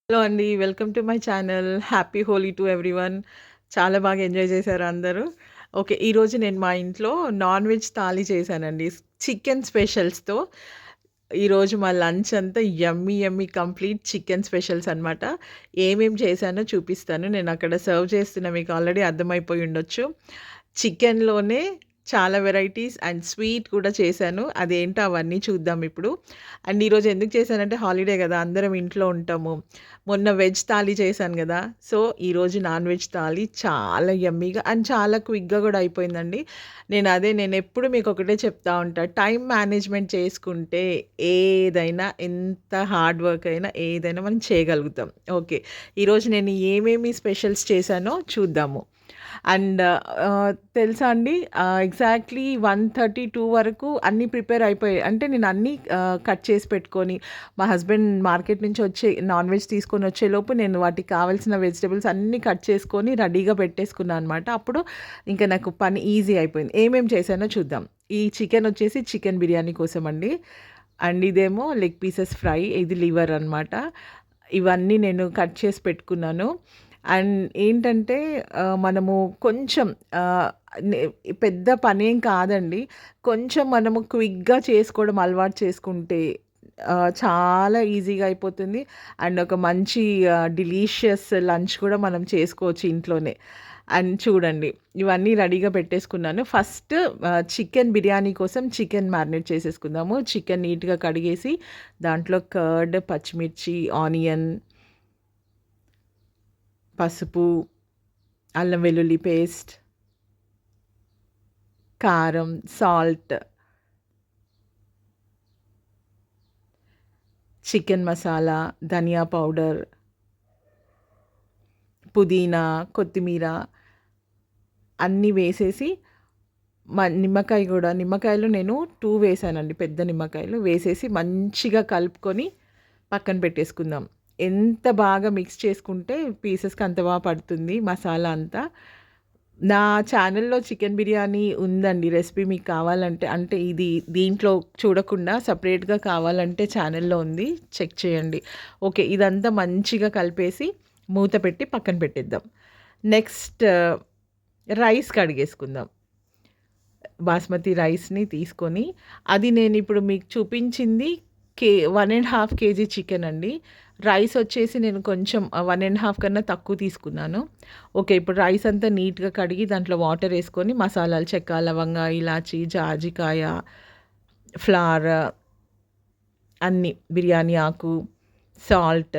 Hello అండి. Welcome to my channel. Happy Holi to everyone. చాలా బాగా ఎంజాయ్ చేశారా అందరూ? ఓకే. ఈరోజు నేను మా ఇంట్లో నాన్ వెజ్ థాలీ చేశానండి. చికెన్ స్పెషల్స్‌తో. ఈరోజు మా లంచ్ అంతా యమ్మీ యమ్మీ కంప్లీట్ చికెన్ స్పెషల్స్ అనమాట. ఏమేం చేశానో చూపిస్తాను. నేనక్కడ సర్వ్ చేస్తున్నా, మీకు ఆల్రెడీ అర్థమైపోయి ఉండొచ్చు. చికెన్‌లోనే చాలా వెరైటీస్ అండ్ స్వీట్ కూడా చేశాను. అదేంటో అవన్నీ చూద్దాం ఇప్పుడు. అండ్ ఈరోజు ఎందుకు చేశానంటే హాలిడే గదా! అందరం ఇంట్లో ఉంటాము. మొన్న వెజ్ థాలీ చేశాను గదా! సో, ఈరోజు నాన్ వెజ్ థాలీ చాలా యమ్మీగా అండ్ చాలా క్విక్‌గా గూడా అయిపోయిందండి. నేనెప్పుడు మీకొకటే చెప్తా ఉంటా. టైమ్ మేనేజ్‌మెంట్ చేసుకుంటే ఏదైనా, ఎంత హార్డ్ వర్క్ అయినా ఏదైనా మనం చేయగలుగుతాం. ఓకే. ఈరోజు నేను ఏమేమి స్పెషల్స్ చేశానో చూద్దాము. అండ్ తెలుసా అండి, ఎగ్జాక్ట్‌లీ 1:32 వరకు అన్నీ ప్రిపేర్ అయిపోయాయి. అంటే నేను అన్నీ కట్ చేసి పెట్టుకొని, మా హస్బెండ్ మార్కెట్ నుంచి వచ్చి నాన్ వెజ్ తీసుకొని వచ్చేలోపు నేను వాటికి కావాల్సిన వెజిటబుల్స్ అన్నీ కట్ చేసుకొని రెడీగా పెట్టేసుకున్నా అనమాట. అప్పుడు ఇంకా నాకు పని ఈజీ అయిపోయింది. ఏమేం చేశానో చూద్దాం. ఈ చికెన్ వచ్చేసి చికెన్ బిర్యానీ కోసం అండి. అండ్ ఇదేమో లెగ్ పీసెస్ ఫ్రై, ఇది లివర్ అనమాట. ఇవన్నీ నేను కట్ చేసి పెట్టుకున్నాను. అండ్ ఏంటంటే మనము కొంచెం ఆహ్, నే పెద్ద పనేం కాదండి. కొంచెం మనము క్విక్‌గా చేసుకోవడం అలవాటు చేసుకుంటే చాలా ఈజీగా అయిపోతుంది. అండ్ ఒక మంచి డెలీషియస్ లంచ్ కూడా మనం చేసుకోవచ్చు ఇంట్లోనే. అండ్ చూడండి, ఇవన్నీ రెడీగా పెట్టేసుకున్నాను. ఫస్ట్ చికెన్ బిర్యానీ కోసం చికెన్ మ్యారినేట్ చేసేసుకుందాము. చికెన్ నీట్‌గా కడిగేసి దాంట్లో కర్డ్, పచ్చిమిర్చి, ఆనియన్, పసుపు, అల్లం వెల్లుల్లి పేస్ట్, కారం, సాల్ట్, చికెన్ మసాలా, ధనియా పౌడర్, పుదీనా, కొత్తిమీర అన్నీ వేసేసి నిమ్మకాయలు నేను 2 వేసానండి. పెద్ద నిమ్మకాయలు వేసేసి మంచిగా కలుపుకొని పక్కన పెట్టేసుకుందాం. ఎంత బాగా మిక్స్ చేసుకుంటే పీసెస్‌కి అంత బాగా పడుతుంది మసాలా అంతా. నా ఛానల్‌లో చికెన్ బిర్యానీ ఉందండి. రెసిపీ మీకు కావాలంటే, అంటే ఇది దీంట్లో చూడకుండా సెపరేట్‌గా కావాలంటే ఛానల్‌లో ఉంది. చెక్ చేయండి. ఓకే. ఇదంతా మంచిగా కలిపేసి మూత పెట్టి పక్కన పెట్టేద్దాం. Next rice కడిగేసుకుందాం. బాస్మతి రైస్‌ని తీసుకొని, అది నేనిప్పుడు మీకు చూపించింది 1 ½ కేజీ చికెన్ అండి. రైస్ వచ్చేసి నేను కొంచెం 1 ½ కన్నా తక్కువ తీసుకున్నాను. ఓకే. ఇప్పుడు రైస్ అంతా నీట్‌గా కడిగి దాంట్లో వాటర్ ఏసుకొని మసాలాలు చెక్క, లవంగ, ఇలాచి, జాజికాయ, ఫ్లవర్ అన్నీ, బిర్యానీ ఆకు, సాల్ట్,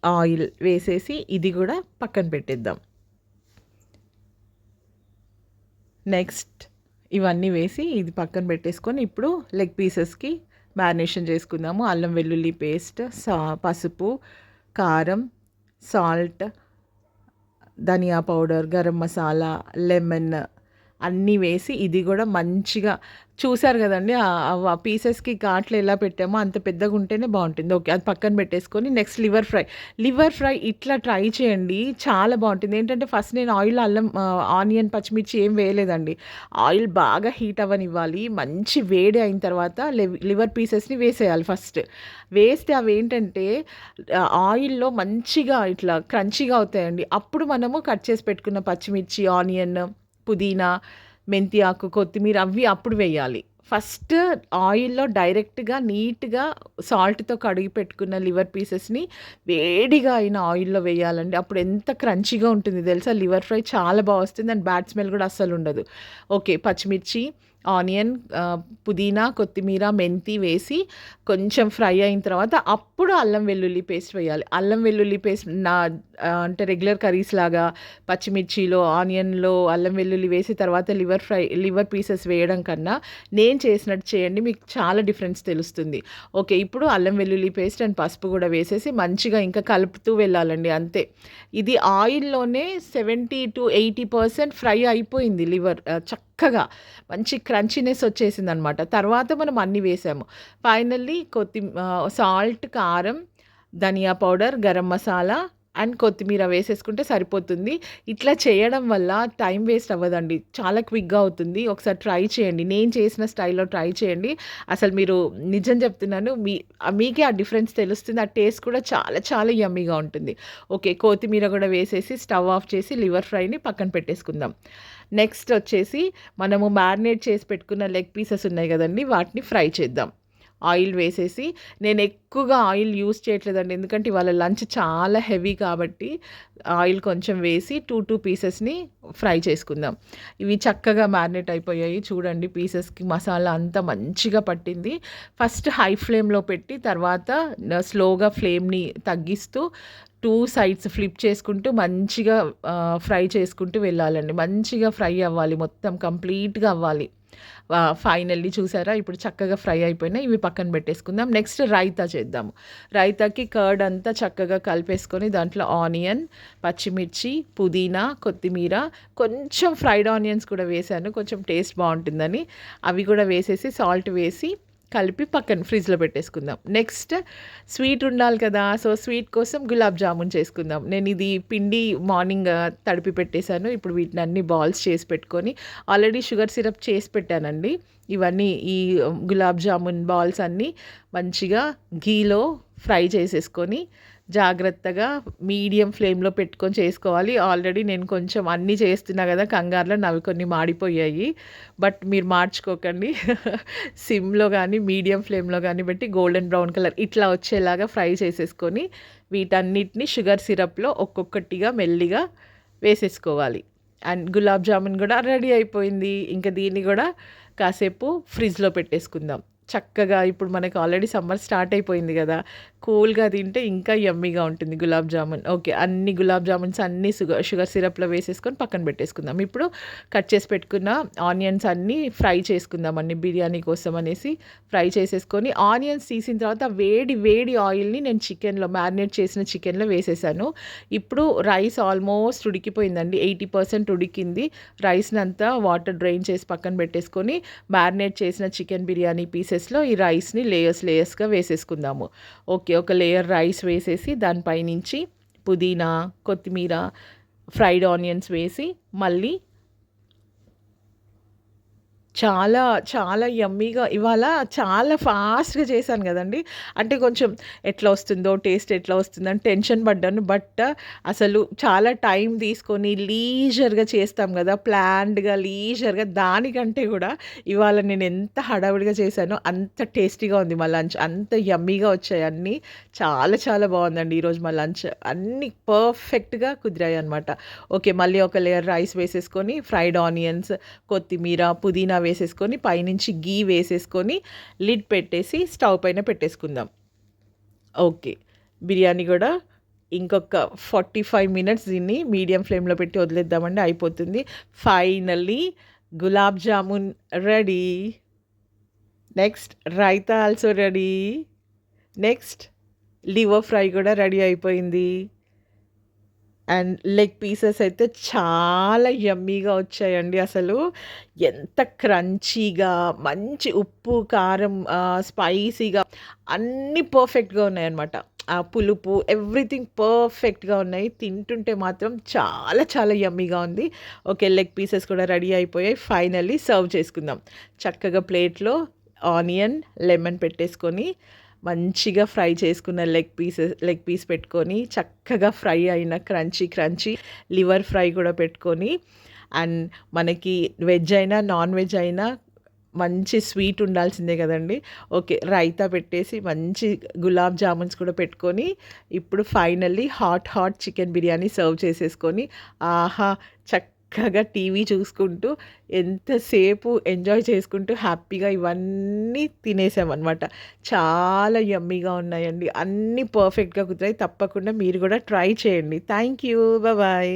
ఆయిల్ వేసేసి ఇది గూడా పక్కన పెట్టేద్దాం. నెక్స్ట్ ఇవన్నీ వేసి ఇది పక్కన పెట్టేసుకొని ఇప్పుడు లెగ్ పీసెస్‌కి మ్యారినేషన్ చేసుకుందాము. అల్లం వెల్లుల్లి పేస్ట్, పసుపు, కారం, సాల్ట్, ధనియా పౌడర్, గరం మసాలా, లెమన్ అన్నీ వేసి ఇది గూడా మంచిగా చూసారు గదండీ! ఆ పీసెస్‌కి ఘాట్లు ఎలా పెట్టామో అంత పెద్దగుంటేనే బావుంటుంది. ఓకే. అది పక్కన పెట్టేసుకొని నెక్స్ట్ లివర్ ఫ్రై ఇట్లా ట్రై చేయండి. చాలా బావుంటుంది. ఏంటంటే ఫస్ట్ నేను ఆయిల్‌లో ఆనియన్, పచ్చిమిర్చి ఏం వేయలేదండి. ఆయిల్ బాగా హీట్ అవ్వనివ్వాలి. మంచి వేడి అయిన తర్వాత లివర్ పీసెస్‌ని వేసేయాలి ఫస్ట్. వేస్తే అవేంటంటే ఆయిల్‌లో మంచిగా ఇట్లా క్రంచీగా అవుతాయండి. అప్పుడు మనము కట్ చేసి పెట్టుకున్న పచ్చిమిర్చి, ఆనియన్, పుదీనా, మెంతి ఆకు, కొత్తిమీర అవి అప్పుడు వేయాలి. ఫస్ట్ ఆయిల్‌లో డైరెక్ట్‌గా నీట్‌గా సాల్ట్‌తో కడిగి పెట్టుకున్న లివర్ పీసెస్‌ని వేడిగా అయిన ఆయిల్‌లో వేయాలండి. అప్పుడు ఎంత క్రంచీగా ఉంటుంది తెలుసా! లివర్ ఫ్రై చాలా బా వస్తుంది. అండ్ బ్యాడ్ స్మెల్ కూడా అస్సలుండదు. ఓకే. పచ్చిమిర్చి, ఆనియన్, పుదీనా, కొత్తిమీర, మెంతి వేసి కొంచెం ఫ్రై అయిన తర్వాత అప్పుడు అల్లం వెల్లుల్లి పేస్ట్ వేయాలి. అల్లం వెల్లుల్లి పేస్ట్ అంటే రెగ్యులర్ కర్రీస్ లాగా పచ్చిమిర్చిలో, ఆనియన్‌లో అల్లం వెల్లుల్లి వేసి తర్వాత లివర్ పీసెస్ వేయడం కన్నా నేను చేసినట్టు చేయండి. మీకు చాలా డిఫరెన్స్ తెలుస్తుంది. ఓకే. ఇప్పుడు అల్లం వెల్లుల్లి పేస్ట్ అండ్ పసుపు గూడా వేసేసి మంచిగా ఇంకా కలుపుతూ వెళ్ళాలండి అంతే. ఇది ఆయిల్‌లోనే 70-80% ఫ్రై అయిపోయింది లివర్. చక్కగా మంచి క్రంచీనెస్ వచ్చేసిందనమాట. తర్వాత మనం అన్నీ వేసాము. ఫైనల్లీ సాల్ట్, కారం, ధనియా పౌడర్, గరం మసాలా, అండ్ కొత్తిమీర వేసేసుకుంటే సరిపోతుంది. ఇట్లా చేయడం వల్ల టైం వేస్ట్ అవ్వదండి. చాలా క్విక్‌గా అవుతుంది. ఒకసారి ట్రై చేయండి. నేను చేసిన స్టైల్‌లో ట్రై చేయండి. అసలు మీరు నిజం చెప్తున్నాను. మీకే ఆ డిఫరెన్స్ తెలుస్తుంది. ఆ టేస్ట్ కూడా చాలా చాలా యమ్మీగా ఉంటుంది. ఓకే. కొత్తిమీర కూడా వేసేసి స్టవ్ ఆఫ్ చేసి లివర్ ఫ్రైని పక్కన పెట్టేసుకుందాం. నెక్స్ట్ వచ్చేసి మనము మ్యారినేట్ చేసి పెట్టుకున్న లెగ్ పీసెస్ ఉన్నాయి కదండీ! వాటిని ఫ్రై చేద్దాం. ఆయిల్ వేసేసి నేను ఎక్కువగా ఆయిల్ యూజ్ చేయట్లేదండి. ఎందుకంటే ఇవాళ లంచ్ చాలా హెవీ కాబట్టి ఆయిల్ కొంచెం వేసి 2 పీసెస్‌ని ఫ్రై చేసుకుందాం. ఇవి చక్కగా మ్యారినేట్ అయిపోయాయి. చూడండి పీసెస్‌కి మసాలా అంతా మంచిగా పట్టింది. ఫస్ట్ హై ఫ్లేమ్‌లో పెట్టి తర్వాత స్లోగా ఫ్లేమ్‌ని తగ్గిస్తూ 2 సైడ్స్ ఫ్లిప్ చేసుకుంటూ మంచిగా ఫ్రై చేసుకుంటూ వెళ్ళాలండి. మంచిగా ఫ్రై అవ్వాలి. మొత్తం కంప్లీట్‌గా అవ్వాలి. ఫైనల్లీ చూసారా ఇప్పుడు చక్కగా ఫ్రై అయిపోయినాయి. ఇవి పక్కన పెట్టేసుకుందాం. నెక్స్ట్ రైతా చేద్దాము. రైతాకి కర్డ్ అంతా చక్కగా కలిపేసుకొని దాంట్లో ఆనియన్, పచ్చిమిర్చి, పుదీనా, కొత్తిమీర, కొంచెం ఫ్రైడ్ ఆనియన్స్ కూడా వేశాను. కొంచెం టేస్ట్ బావుంటుందని. అవి కూడా వేసేసి సాల్ట్ వేసి కలిపి పక్కన ఫ్రిడ్జ్‌లో పెట్టేసుకుందాం. నెక్స్ట్ స్వీట్ ఉండాలి కదా! సో, స్వీట్ కోసం గులాబ్ జామున్ చేసుకుందాం. నేను ఇది పిండి మార్నింగ్ తడిపి పెట్టేసాను. ఇప్పుడు వీటినన్ని బాల్స్ చేసి పెట్టుకొని ఆల్రెడీ షుగర్ సిరప్ చేసి పెట్టానండి. ఇవన్నీ ఈ గులాబ్ జామున్ బాల్స్ అన్నీ మంచిగా ఘీలో ఫ్రై చేసేసుకొని జాగ్రత్తగా మీడియం ఫ్లేమ్‌లో పెట్టుకొని చేసుకోవాలి. ఆల్రెడీ నేను కొంచెం అన్నీ చేస్తున్నా కదా! కంగారులో నావి కొన్ని మాడిపోయాయి. బట్ మీరు మార్చుకోకండి. సిమ్‌లో గానీ, మీడియం ఫ్లేమ్‌లో గానీ పెట్టి గోల్డెన్ బ్రౌన్ కలర్ ఇట్లా వచ్చేలాగా ఫ్రై చేసేసుకొని వీటన్నిటిని షుగర్ సిరప్‌లో ఒక్కొక్కటిగా మెల్లిగా వేసేసుకోవాలి. అండ్ గులాబ్ జామున్ గూడా రెడీ అయిపోయింది. ఇంక దీన్ని గూడా కాసేపు ఫ్రిడ్జ్‌లో పెట్టేసుకుందాం. చక్కగా ఇప్పుడు మనకు ఆల్రెడీ సమ్మర్ స్టార్ట్ అయిపోయింది గదా! కూల్‌గా తింటే ఇంకా యమ్మీగా ఉంటుంది గులాబ్ జామున్. ఓకే. అన్ని గులాబ్ జామున్స్ అన్నీ షుగర్ సిరప్‌లో వేసేసుకొని పక్కన పెట్టేసుకుందాం. ఇప్పుడు కట్ చేసి పెట్టుకున్న ఆనియన్స్ అన్నీ ఫ్రై చేసుకుందాం అన్ని బిర్యానీ కోసం అనేసి ఫ్రై చేసేసుకొని ఆనియన్స్ తీసిన తర్వాత వేడి వేడి ఆయిల్‌ని నేను మ్యారినేట్ చేసిన చికెన్‌లో వేసేసాను. ఇప్పుడు రైస్ ఆల్మోస్ట్ ఉడికిపోయిందండి. 80% ఉడికింది. రైస్‌నంతా వాటర్ డ్రైన్ చేసి పక్కన పెట్టేసుకొని మ్యారినేట్ చేసిన చికెన్ బిర్యానీ పీసెస్‌లో ఈ రైస్‌ని లేయర్స్‌గా వేసేసుకుందాము. ఓకే. ఒక లేయర్ రైస్ వేసేసి దానిపైనుంచి పుదీనా, కొత్తిమీర, ఫ్రైడ్ ఆనియన్స్ వేసి మళ్ళీ చాలా, చాలా యమ్మీగా ఇవాళ చాలా ఫాస్ట్‌గా చేశాను గదండీ! అంటే కొంచెం ఎట్లా వస్తుందో, టేస్ట్ ఎట్లా వస్తుందని టెన్షన్ పడ్డాను. బట్ అసలు చాలా టైం తీసుకొని లీజర్‌గా చేస్తాం గదా! లీజర్‌గా దానికంటే గూడా ఇవాళ నేను ఎంత హడావిడిగా చేశానో అంత టేస్టీగా ఉంది మా లంచ్. అంత యమ్మీగా వచ్చాయి అన్నీ. చాలా చాలా బావుందండి ఈరోజు మా లంచ్. అన్నీ పర్ఫెక్ట్‌గా కుదిరాయన్నమాట. ఓకే. మళ్ళీ ఒక లేయర్ రైస్ వేసేసుకొని ఫ్రైడ్ ఆనియన్స్, కొత్తిమీర, పుదీనా వేసేసుకొని పైనుంచి ఘీ వేసేసుకొని లిడ్ పెట్టేసి స్టవ్ పైన పెట్టేసుకుందాం. ఓకే. బిర్యానీ గూడా ఇంకొక 45 మినిట్స్ దీన్ని మీడియం ఫ్లేమ్‌లో పెట్టి వదిలేద్దామండి అయిపోతుంది. Finally gulab jamun ready. Next raita also ready. Next liver fry గూడా రెడీ అయిపోయింది. అండ్ లెగ్ పీసెస్ అయితే చాలా యమ్మీగా వచ్చాయండి అసలు. ఎంత క్రంచీగా, మంచి ఉప్పు, కారం స్పైసీగా అన్నీ పర్ఫెక్ట్‌గా ఉన్నాయన్నమాట. ఆ పులుపు ఎవ్రీథింగ్ పర్ఫెక్ట్‌గా ఉన్నాయి. తింటుంటే మాత్రం చాలా చాలా యమ్మీగా ఉంది. ఓకే. లెగ్ పీసెస్ కూడా రెడీ అయిపోయాయి. ఫైనల్లీ సర్వ్ చేసుకుందాం. చక్కగా ప్లేట్‌లో ఆనియన్, లెమన్ పెట్టేసుకొని మంచిగా ఫ్రై చేసుకున్న లెగ్ పీస్ పెట్టుకొని చక్కగా ఫ్రై అయిన క్రంచీ లివర్ ఫ్రై కూడా పెట్టుకొని అండ్ మనకి వెజ్ అయినా, నాన్ వెజ్ అయినా మంచి స్వీట్ ఉండాల్సిందే కదండీ! ఓకే. రైతా పెట్టేసి మంచి గులాబ్ జామున్స్ కూడా పెట్టుకొని ఇప్పుడు finally hot chicken biryani serve చేసేసుకొని ఆహా! చక్కగా టీవీ చూసుకుంటూ ఎంతసేపు ఎంజాయ్ చేసుకుంటూ హ్యాపీగా ఇవన్నీ తినేసామనమాట. చాలా యమ్మీగా ఉన్నాయండి. అన్నీ పర్ఫెక్ట్‌గా కుదిరాయి. తప్పకుండా మీరు కూడా ట్రై చేయండి. Thank you. బాయ్.